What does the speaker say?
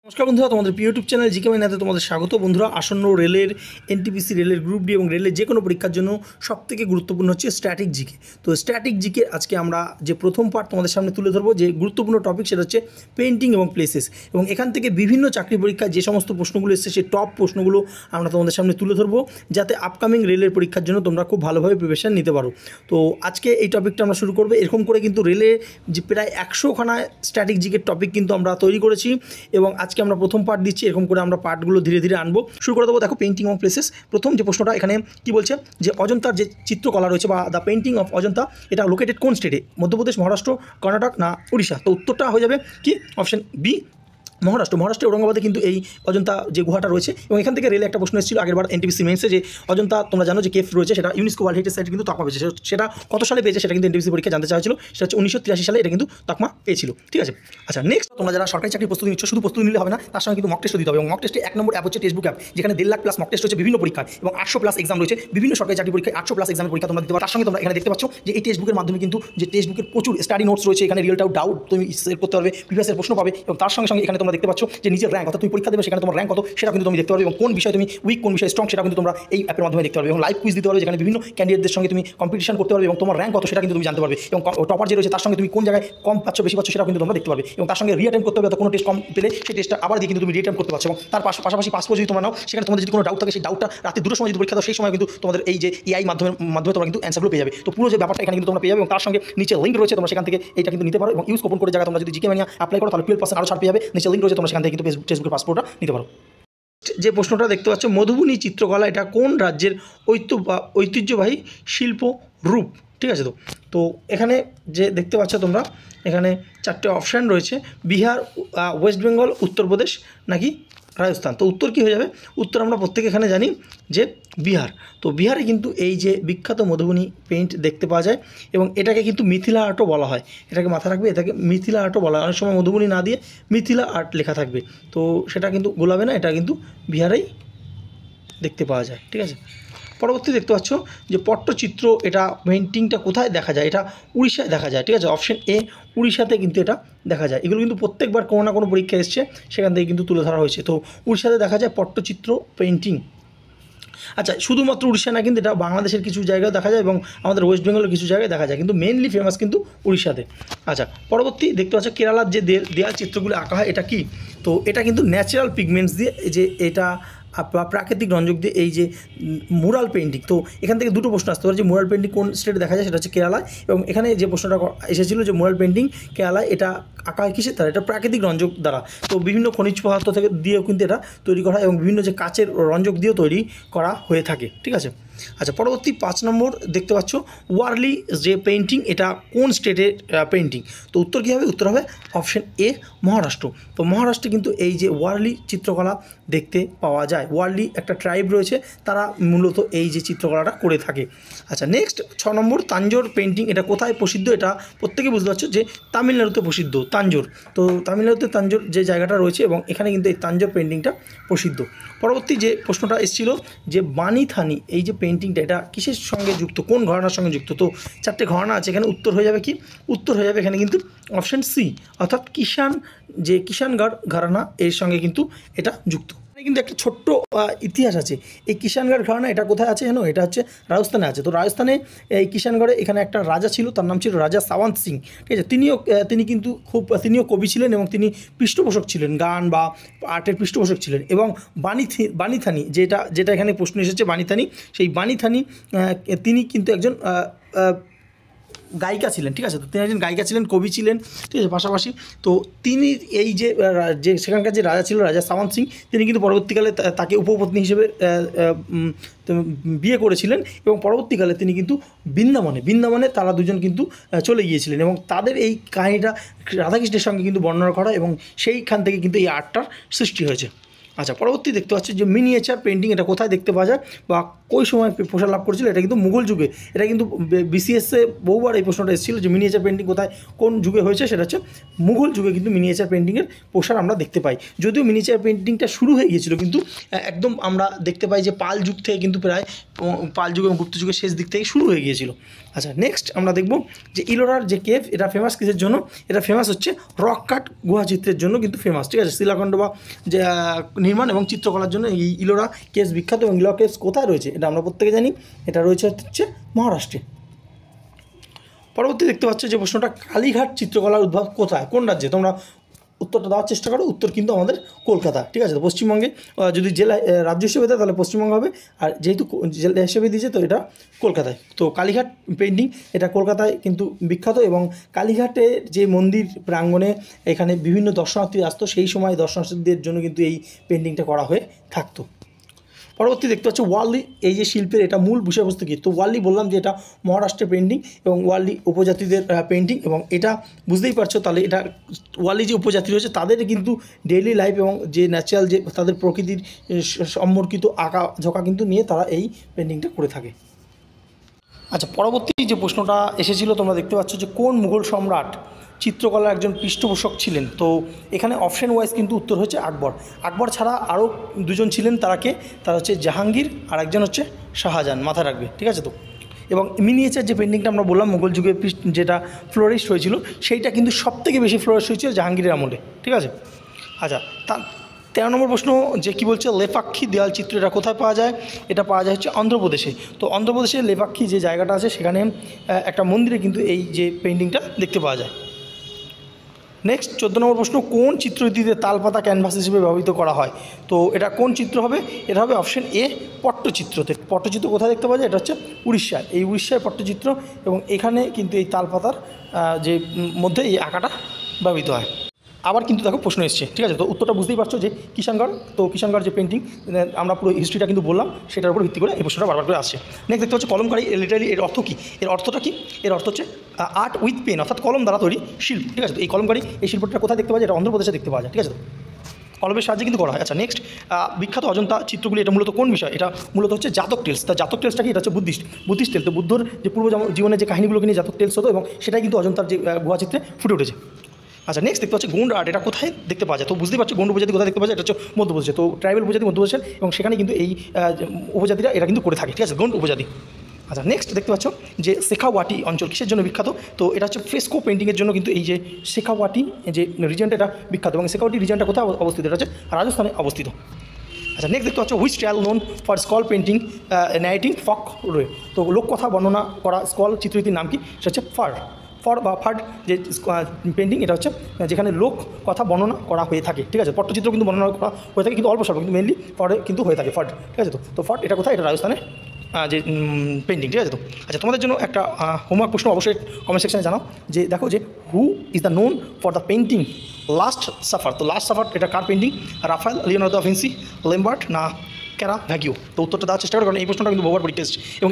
নমস্কার বন্ধুরা, তোমাদের ইউটিউব চ্যানেল জিকে মাইনাতে তোমাদের স্বাগত। বন্ধুরা, আসন্ন রেলের এনটিপিসি, রেলের গ্রুপ ডি এবং রেলের যে কোনো পরীক্ষার জন্য সবথেকে গুরুত্বপূর্ণ হচ্ছে স্ট্যাটিক জিকে। তো স্ট্যাটিক জিকে আজকে আমরা যে প্রথম পার্ট তোমাদের সামনে তুলে ধরবো, যে গুরুত্বপূর্ণ টপিক সেটা হচ্ছে পেইন্টিং এবং প্লেসেস। এবং এখান থেকে বিভিন্ন চাকরি পরীক্ষায় যে সমস্ত প্রশ্নগুলো এসেছে সেই টপ প্রশ্নগুলো আমরা তোমাদের সামনে তুলে ধরবো, যাতে আপকামিং রেলের পরীক্ষার জন্য তোমরা খুব ভালোভাবে প্রিপারেশন নিতে পারো। তো আজকে এই টপিকটা আমরা শুরু করবো। এরকম করে কিন্তু রেলে যে প্রায় 100খানা স্ট্যাটিক জিকের টপিক কিন্তু আমরা তৈরি করেছি এবং আজকে আমরা প্রথম পার্ট দিচ্ছি। এরকম করে আমরা পার্টগুলো ধীরে ধীরে আনবো। শুরু করে দেবো। দেখো, পেইন্টিং এবং প্লেসেস। প্রথম যে প্রশ্নটা এখানে কি বলছে, যে অজন্তার যে চিত্রকলা রয়েছে বা দ্য পেইন্টিং অফ অজন্তা, এটা লোকেটেড কোন স্টেটে? মধ্যপ্রদেশ, মহারাষ্ট্র, কর্ণাটক না উড়িষ্যা? তো উত্তরটা হয়ে যাবে কি অপশন বি, মহারাষ্ট্র। মহারাষ্ট্রের ঔরঙ্গাবাদে কিন্তু এই অজন্তা যে গুহাটা রয়েছে। এবং এখান থেকে রেলে একটা প্রশ্ন এসেছিল আগেরবার এনটিপিসি মেন্সে, যে অজন্তা তোমরা জানো যে কেফ রয়েছে, সেটা ইউনেস্কো ওয়ার্ল্ড হেরিটেজ সাইট কিন্তু তকমা পেয়েছে। সেটা কত সালে পেয়েছে সেটা কিন্তু এনটিপিসি পরীক্ষা জানতে চাইছিল। সেটা হচ্ছে 1983 সালে এটা কিন্তু তকমা পেয়েছিল। ঠিক আছে। আচ্ছা, নেক্সট, তোমরা যারা সরকারি চাকরি প্রস্তুতি নিচ্ছ, শুধু প্রস্তুতি নিলে হবে না, তার সঙ্গে কিন্তু মক টেস্টও দিতে হবে। এবং মক টেস্টে 1 নম্বর অ্যাপ হচ্ছে টেক্সটবুক অ্যাপ, যেখানে 1.5 লাখ প্লাস মক টেস্ট রয়েছে বিভিন্ন পরীক্ষায় এবং 800+ এক্সাম রয়েছে বিভিন্ন সরকারি চাকরি পরীক্ষায়। 800+ এক্সামের পরীক্ষা তোমরা দিতে পারো। তার সঙ্গে তোমরা এখানে দেখতে পাচ্ছ যে এই টেক্সটবুকের মাধ্যমে কিন্তু যে টেক্সটবুকের প্রচুর স্টাডি নোটস রয়েছে, এখানে রিয়েল ডাউট তুমি সেভ করতে পারবে, প্রিভিয়াসের প্রশ্ন পাবে। এবং তার সঙ্গে সঙ্গে এখানে তোমরা দেখতে পাচ্ছ যে নিজের র্যাঙ্ক, অর্থাৎ তুমি পরীক্ষা দেবে সেখানে তোমার র্যাঙ্ক কত সেটা কিন্তু তুমি দেখতে পারবে, এবং কোন বিষয়ে তুমি উইক, কোন বিষয়ে স্ট্রং, সেটা কিন্তু তোমরা এই অ্যাপের মাধ্যমে দেখতে পারবে। এবং লাইভ কুইজ দিতে পারবে, যেখানে বিভিন্ন ক্যান্ডিডেটদের সঙ্গে তুমি কম্পিটিশন করতে পারবে এবং তোমার র্যাঙ্ক কত সেটা কিন্তু তুমি জানতে পারবে। এবং টপার যে রয়েছে তার সঙ্গে তুমি কোন জায়গায় কম পাচ্ছ বেশি পাচ্ছ সেটা কিন্তু তোমরা দেখতে পারবে। এবং তার সঙ্গে রিঅ্যাটেম্প করতে হবে, অর্থাৎ কোনো টেস্ট কম পেলে সেই টেস্টটা আবার দিয়ে কিন্তু তুমি রিঅ্যাটেম্প করতে পারছো। এবং তার পাশাপাশি পাসপোর্ট যদি তোমরা নাও, সেখানে তোমাদের যদি কোনো ডাউট থাকে সেই ডাউটটা রাতে 2টোর সময় যদি পরীক্ষা দাও, সেই সময় কিন্তু তোমাদের এই যে এআই মাধ্যমে তোমরা কিন্তু অ্যান্সারগুলো পেয়ে যাবে। তো পুরো যে ব্যাপারটা এখানে কিন্তু তোমরা পেয়ে যাবে। এবং তার সঙ্গে নিচে লিঙ্ক রয়েছে, তোমরা সেখান থেকে এইটা কিন্তু নিতে পারো। এবং ইউজ কুপন কোডের জায়গায় তোমরা যদি জিকে মানিয়া অ্যাপ্লাই করো, তাহলে 12% আরও ছাড় পেয়ে যাবে। নিচে লিঙ্ক রয়েছে, তোমরা সেখান থেকে কিন্তু টেক্সটবুকের পাসপোর্টটা নিতে পারো। যে প্রশ্নটা দেখতে পাচ্ছ, মধুবনী চিত্রকলা এটা কোন রাজ্যের ঐতিহ্যবাহী শিল্প রূপ? ঠিক আছে। তো এখানে যে দেখতে পাচ্ছ তোমরা, এখানে 4টে অপশান রয়েছে, বিহার, ওয়েস্ট বেঙ্গল, উত্তরপ্রদেশ নাকি রাজস্থান। তো উত্তর কী হয়ে যাবে? উত্তর আমরা প্রত্যেকে এখানে জানি যে বিহার। তো বিহারে কিন্তু এই যে বিখ্যাত মধুবনী পেইন্ট দেখতে পাওয়া যায় এবং এটাকে কিন্তু মিথিলা আর্টও বলা হয়। এটাকে মাথা রাখবে, এটাকে মিথিলা আর্টও বলা হয়। অনেক সময় মধুবনী না দিয়ে মিথিলা আর্ট লেখা থাকবে, তো সেটা কিন্তু গোলাবে না, এটা কিন্তু বিহারেই দেখতে পাওয়া যায়। ঠিক আছে। পরবর্তী দেখতে পাচ্ছ যে পট্টচিত্র, এটা পেইন্টিংটা কোথায় দেখা যায়? এটা উড়িষ্যায় দেখা যায়। ঠিক আছে, অপশন এ, উড়িষ্যাতে কিন্তু এটা দেখা যায়। এগুলো কিন্তু প্রত্যেকবার কোনো না কোনো পরীক্ষা এসছে, সেখান থেকে কিন্তু তুলে ধরা হয়েছে। তো উড়িষ্যাতে দেখা যায় পট্টচিত্র পেইন্টিং। আচ্ছা, শুধুমাত্র উড়িষ্যা না, কিন্তু এটা বাংলাদেশের কিছু জায়গায় দেখা যায় এবং আমাদের ওয়েস্ট বেঙ্গলের কিছু জায়গায় দেখা যায়, কিন্তু মেনলি ফেমাস কিন্তু উড়িষ্যাতে। আচ্ছা, পরবর্তী দেখতে পাচ্ছ কেরালার যে দেয়াল চিত্রগুলো আঁকা হয়, এটা কি? তো এটা কিন্তু ন্যাচারাল পিগমেন্টস দিয়ে, যে এটা প্রাকৃতিক রঞ্জক দিয়ে এই যে মুরাল পেইন্টিং। তো এখান থেকে দুটো প্রশ্ন আসতে পারে, যে মুরাল পেইন্টিং কোন স্টেটে দেখা যায়, সেটা হচ্ছে কেরালায়। এবং এখানে যে প্রশ্নটা এসেছিলো যে মুরাল পেইন্টিং কেরালায়, এটা আঁকা হয় কিসের দ্বারা? এটা প্রাকৃতিক রঞ্জক দ্বারা। তো বিভিন্ন খনিজ পদার্থ থেকে দিয়েও কিন্তু এটা তৈরি করা হয় এবং বিভিন্ন যে কাচের রঞ্জক দিয়েও তৈরি করা হয়ে থাকে। ঠিক আছে। আচ্ছা, পরবর্তী 5 নম্বর দেখতে পাচ্ছ, ওয়ারলি যে পেইন্টিং, এটা কোন স্টেটের পেইন্টিং? তো উত্তর কী হবে? উত্তর হবে অপশন এ, মহারাষ্ট্র। তো মহারাষ্ট্রে কিন্তু এই যে ওয়ারলি চিত্রকলা দেখতে পাওয়া যায়। ওয়ারলি একটা ট্রাইব রয়েছে, তারা মূলত এই যে চিত্রকলাটা করে থাকে। আচ্ছা, নেক্সট 6 নম্বর, তাঞ্জোর পেইন্টিং, এটা কোথায় প্রসিদ্ধ? এটা প্রত্যেকে বুঝতে পারছো যে তামিলনাড়ুতে প্রসিদ্ধ, তাঞ্জোর। তো তামিলনাড়ুতে তাঞ্জোর যে জায়গাটা রয়েছে এবং এখানে কিন্তু এই তাঞ্জোর পেইন্টিংটা প্রসিদ্ধ। পরবর্তী যে প্রশ্নটা এসেছিল, যে বানি থানি, এই যে পেইন্টিংটা, এটা কিসের সঙ্গে যুক্ত, কোন ঘরানার সঙ্গে যুক্ত? তো 4টে ঘরানা আছে এখানে। উত্তর হয়ে যাবে কি? উত্তর হয়ে যাবে এখানে কিন্তু অপশন সি, অর্থাৎ কিষানগড় ঘরানা এর সঙ্গে কিন্তু এটা যুক্ত। কিন্তু একটা ছোট্ট ইতিহাস আছে এই কিষানগড় ঘরানা। এটা কোথায় আছে জানো? এটা হচ্ছে রাজস্থানে আছে। তো রাজস্থানে এই কিষানগড়ে এখানে একটা রাজা ছিল, তার নাম ছিল রাজা সাওয়ান্ত সিং। ঠিক আছে। তিনি কিন্তু তিনিও কবি ছিলেন এবং তিনি পৃষ্ঠপোষক ছিলেন, গান বা আর্টের পৃষ্ঠপোষক ছিলেন। এবং বানিথানি, যেটা এখানে প্রশ্ন এসেছে, বানিথানি, সেই বানিথানি তিনি কিন্তু একজন গায়িকা ছিলেন। ঠিক আছে। তো তিনি একজন গায়িকা ছিলেন, কবি ছিলেন। ঠিক আছে। পাশাপাশি তো তিনি এই যে সেখানকার যে রাজা ছিল, রাজা সাওয়ান্ত সিং, তিনি কিন্তু পরবর্তীকালে তাকে উপপত্নী হিসেবে বিয়ে করেছিলেন এবং পরবর্তীকালে তিনি কিন্তু বৃন্দাবনে তারা দুজন কিন্তু চলে গিয়েছিলেন এবং তাদের এই কাহিনিটা রাধাকৃষ্ণের সঙ্গে কিন্তু বর্ণনা করা এবং সেইখান থেকে কিন্তু এই আর্টটার সৃষ্টি হয়েছে। আচ্ছা, পরবর্তী দেখতে পাচ্ছি যে মিনিয়েচার পেইন্টিং, এটা কোথায় দেখতে পাওয়া যায় বা কোই সময় প্রসার লাভ করেছিল? এটা কিন্তু মুঘল যুগে। এটা কিন্তু বিসিএসে বহুবার এই প্রশ্নটা এসেছিল যে মিনিয়েচার পেইন্টিং কোথায় কোন যুগে হয়েছে, সেটা হচ্ছে মুঘল যুগে কিন্তু মিনিয়েচার পেইন্টিংয়ের প্রসার আমরা দেখতে পাই। যদিও মিনিয়েচার পেইন্টিংটা শুরু হয়ে গিয়েছিল, কিন্তু একদম আমরা দেখতে পাই যে পাল যুগ থেকে কিন্তু প্রায় পাল যুগ এবং গুপ্ত যুগের শেষ দিক থেকে শুরু হয়ে গিয়েছিল। আচ্ছা, নেক্সট আমরা দেখব যে ইলোরার যে কেভ, এটা ফেমাস কিসের জন্য? এটা ফেমাস হচ্ছে রক কাট গুহা চিত্রের জন্য কিন্তু ফেমাস, ঠিক আছে। শিলাখণ্ড বা যে নির্মাণ এবং চিত্রকলার জন্য এই ইলোরা কেভস বিখ্যাত। এবং ইলোরা কেভস কোথায় রয়েছে এটা আমরা প্রত্যেকে জানি, এটা রয়েছে হচ্ছে মহারাষ্ট্রে। পরবর্তী দেখতে পাচ্ছ যে প্রশ্নটা, কালীঘাট চিত্রকলার উদ্ভব কোথায়, কোন রাজ্যে? তোমরা উত্তরটা দেওয়ার চেষ্টা করো। উত্তর কিন্তু আমাদের কলকাতা, ঠিক আছে। তো পশ্চিমবঙ্গে যদি জেলা রাজ্য হিসেবে দেয় তাহলে পশ্চিমবঙ্গ হবে, আর যেহেতু জেলা হিসেবে দিয়েছে তো এটা কলকাতায়। তো কালীঘাট পেন্টিং এটা কলকাতায় কিন্তু বিখ্যাত। এবং কালীঘাটের যে মন্দির প্রাঙ্গণে এখানে বিভিন্ন দর্শনার্থী আসতো, সেই সময় দর্শনার্থীদের জন্য কিন্তু এই পেন্টিংটা করা হয়ে থাকতো। পরবর্তী দেখতে পাচ্ছ ওয়ার্লি, এই যে শিল্পের এটা মূল বিষয়বস্তু কী? তো ওয়ার্লি বললাম যে এটা মহারাষ্ট্রের পেন্টিং এবং ওয়ার্লি উপজাতিদের পেন্টিং। এবং এটা বুঝতেই পারছো তাহলে এটা ওয়ার্লি যে উপজাতি রয়েছে তাদের কিন্তু ডেইলি লাইফ এবং যে ন্যাচারাল যে তাদের প্রকৃতির সম্পর্কিত আঁকা ঝোঁকা কিন্তু নিয়ে তারা এই পেন্টিংটা করে থাকে। আচ্ছা, পরবর্তী যে প্রশ্নটা এসেছিলো তোমরা দেখতে পাচ্ছ যে কোন মুঘল সম্রাট চিত্রকলার একজন পৃষ্ঠপোষক ছিলেন? তো এখানে অপশন ওয়াইজ কিন্তু উত্তর হচ্ছে আকবর। আকবর ছাড়া আরও দুজন ছিলেন, তারা হচ্ছে জাহাঙ্গীর আর একজন হচ্ছে শাহজাহান, মাথায় রাখবে, ঠিক আছে। তো এবং মিনিয়েচার যে পেন্টিংটা আমরা বললাম মুঘল যুগে যেটা ফ্লোরিস্ট হয়েছিল, সেইটা কিন্তু সবথেকে বেশি ফ্লোরিস্ট হয়েছিল জাহাঙ্গীরের আমলে, ঠিক আছে। আচ্ছা, 13 নম্বর প্রশ্ন যে কী বলছে, লেপাক্ষী দেওয়াল চিত্র এটা কোথায় পাওয়া যায়? এটা পাওয়া যায় হচ্ছে অন্ধ্রপ্রদেশে। তো অন্ধ্রপ্রদেশে লেপাক্ষী যে জায়গাটা আছে সেখানে একটা মন্দিরে কিন্তু এই যে পেন্টিংটা দেখতে পাওয়া যায়। নেক্সট 14 নম্বর প্রশ্ন, কোন চিত্রটিতে তালপাতা ক্যানভাস হিসেবে ব্যবহৃত করা হয়? তো এটা কোন চিত্র হবে? এটা হবে অপশন এ, পট্টচিত্রতে। পট্টচিত্র কোথায় দেখতে পাওয়া যায়? এটা হচ্ছে উড়িষ্যায়। এই উড়িষ্যায় পট্টচিত্র, এবং এখানে কিন্তু এই তালপাতার যে মধ্যে এই আঁকাটা ব্যবহৃত হয়। আবার কিন্তু দেখো প্রশ্ন এসছে, ঠিক আছে। তো উত্তরটা বুঝতেই পারছো যে কিষাণগড়। তো কিষাণগড় যে পেন্টিং আমরা পুরো হিস্ট্রিটা কিন্তু বললাম, সেটার উপর ভিত্তি করে এই প্রশ্নটা বারবার করে আসছে। নেক্সট দেখতে হচ্ছে কলমকারি, লিটারালি এর অর্থ কী? এর অর্থটা কী? এর অর্থ হচ্ছে আর্ট উইথ পেন, অর্থাৎ কলম দ্বারা তৈরি শিল্প, ঠিক আছে। তো এই কলমকারি এই শিল্পটা কোথায় দেখতে পাওয়া যায়? এটা অন্ধ্রপ্রদেশে দেখতে পাওয়া যায়, ঠিক আছে। তো কলমের সাহায্যে কিন্তু করা হয়। আচ্ছা, নেক্সট বিখ্যাত অজন্তা চিত্রগুলি, এটা মূলত কোন বিষয়? এটা মূলত হচ্ছে জাতক টেলস। তা জাতক টেলসটা কি? এটা হচ্ছে বুদ্ধিস্ট টেল। তো বুদ্ধর যে পূর্ব জীবনের যে কাহিনীগুলোকে নিয়ে জাতক টেলস হতো, এবং সেটাই কিন্তু অজন্তার যে গুহা চিত্রে ফুটে উঠেছে। আচ্ছা, নেক্সট দেখতে পাচ্ছি গোন্ড আর্ট, এটা কোথায় দেখতে পাওয়া যায়? তো বুঝতেই পারছো গোন্ড উপজাতি কোথায় দেখতে পাওয়া যায়? এটা হচ্ছে মধ্যপ্রদেশে। তো ট্রাইবেল উপজাতি মধ্যপ্রদেশের, এবং সেখানে কিন্তু এই উপজাতিরা এটা কিন্তু করে থাকে, ঠিক আছে, গোন্ড উপজাতি। আচ্ছা, নেক্সট দেখতে পাচ্ছ যে শেখাওয়াটি অঞ্চল কিসের জন্য বিখ্যাত? তো এটা হচ্ছে ফ্রেস্কো পেন্টিংয়ের জন্য কিন্তু এই যে শেখাওয়াটি যে রিজনটা এটা বিখ্যাত। এবং শেখাওয়াটি রিজনটা কোথায় অবস্থিত? এটা হচ্ছে রাজস্থানে অবস্থিত। আচ্ছা, নেক্সট দেখতে পাচ্ছ হুইচ স্টাইল নোন ফর স্কল পেন্টিং নাইটিং ফক রয়ে। তো লোককথা বর্ণনা করা স্কল চিত্রটির নাম কি? সেটা হচ্ছে ফর বা ফার্ড যে পেন্টিং, এটা হচ্ছে যেখানে লোক কথা বর্ণনা করা হয়ে থাকে, ঠিক আছে। পট্টচিত্র কিন্তু বর্ণনা করা হয়ে থাকে, কিন্তু অল্প স্বল্প, কিন্তু মেনলি ফরে কিন্তু হয়ে থাকে ফার্ড, ঠিক আছে। তো ফার্ড এটা কোথায়? এটা রাজস্থানে যে পেন্টিং, ঠিক আছে। তো আচ্ছা, তোমাদের জন্য একটা হোমওয়ার্ক প্রশ্ন অবশ্যই কমেন্ট সেকশনে জানাও যে দেখো যে who is the known for the painting last supper. তো লাস্ট সাফার এটা কার painting? Raphael, Leonardo da Vinci, Rembrandt না ক্যারাভ্যাগিও? তো উত্তরটা দেওয়ার চেষ্টা করো, কারণ এই প্রশ্নটা কিন্তু বহুবার পরীক্ষা এসেছে। এবং